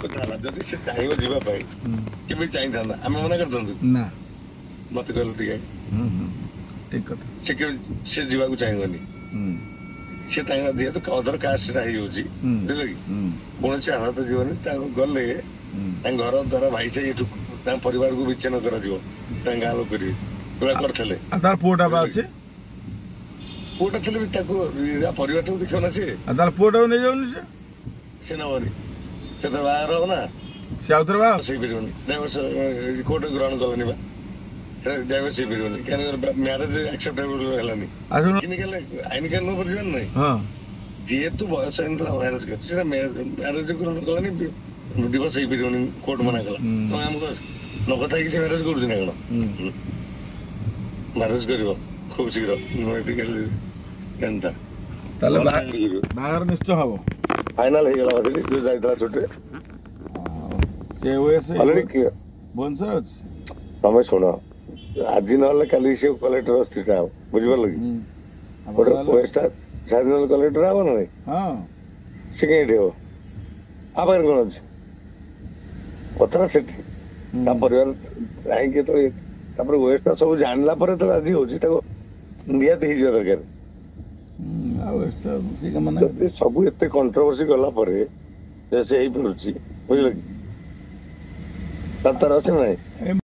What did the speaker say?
କଥା ହେଲା ଯଦି ସେ ଚାହିଁବ ଯିବା ପାଇଁ କେମିତି ଚାହିଁଥାନ୍ତା ଆମେ ମନା କରିଥାନ୍ତୁ ନା ମତେ କହିଲେ ଟିକେ ଠିକ କଥା ସେ ଯିବାକୁ ଚାହିଁବନି ସେ ତାଙ୍କ ଯେହେତୁ ଅଦର କାଷ୍ଟଟା ହେଇଯାଉଛି ବୁଝିଲ କି କୌଣସି ଆହତ ଯିବନି ତାଙ୍କୁ ଗଲେ ତାଙ୍କ ଘର ଦ୍ୱାର ଭାଇଚାଇ ଏଠୁ ତାଙ୍କ ପରିବାରକୁ ବିଚ୍ଛିନ୍ନ କରାଯିବ ତାଙ୍କ ଗାଁ ଲୋକ କରିବେ ଏଗୁଡ଼ା କରିଥିଲେ ତାର ପୁଅଟା ବା ଅଛି ପୁଅଟା ଥିଲେ ବି ତାକୁ ପରିବାରଟାକୁ ଦେଖିବ ନା ସିଏ ତାର ପୁଅଟାକୁ ନେଇଯାଉନି ସେ ନବନି ସେ ତ ବାହାଘର ହବ ନା ସେ ଆଉଥରେ ବାହା ହେଇପାରିବନି ଡାଇଭର୍ସ କୋର୍ଟ ଗ୍ରହଣ କଲେନି ବା ଡାଇଭର୍ସ ହେଇପାରିବନି କାହିଁକି ମ୍ୟାରେଜ ଆକ୍ସେପ୍ଟେବଲ ହେଲାନି ଆଇନିକାଲ ନୁହଁ ବୁଝିବାର ନାହିଁ ଯେହେତୁ ବୟସ ହେଇନଥିଲା ମ୍ୟାରେଜ କରିଛି ସେଟା ମ୍ୟାରେଜ ଗ୍ରହଣ କଲାନି ଡିଭୋର୍ସ ହେଇପାରିବନି କୋର୍ଟ ମନା କଲା ତମେ ଆମକୁ ନ କଥା ହେଇକି ସେ ମ୍ୟାରେଜ କରୁଛି ନା କଣ ମ୍ୟାରେଜ କରିବ ଖୁବ ଶୀଘ୍ର କେନ୍ତା ତାହେଲେ ବାହାଘର ନିଶ୍ଚୟ ହବ ଫାଇନାଲ ହେଇଗଲା ବୋଧେ ଯୋଉ ଯାଇଥିଲା ଛୁଟିରେ ଭୁବନେଶ୍ୱର ଅଛି ତମେ ଶୁଣ ଆଜି ନହେଲେ କାଲି ସେ କଲେକ୍ଟର ସ୍ଥିରଟା ହବ ବୁଝିପାରିଲ କି ଗୋଟେ ପୋଷ୍ଟଟା ସାଧାରଣ କଲେକ୍ଟର ହବ ନା ନାଇଁ ସେ କାହିଁଠି ହବ ଆ ପାଖରେ କଣ ଅଛି କଥାଟା ସେଠି ତା ପରିବାର କାହିଁକି ତ ତାପରେ ୱେଷ୍ଟଟା ସବୁ ଜାଣିଲା ପରେ ତ ରାଜି ହଉଛି ତାକୁ ନିହାତି ହେଇଯିବା ଦରକାର ଯଦି ସବୁ ଏତେ କଣ୍ଟ୍ରୋଭର୍ସି ଗଲା ପରେ ସେ ହେଇପାରୁଛି ବୁଝିଲ କି ତାର ଅଛି ନା ନାଇଁ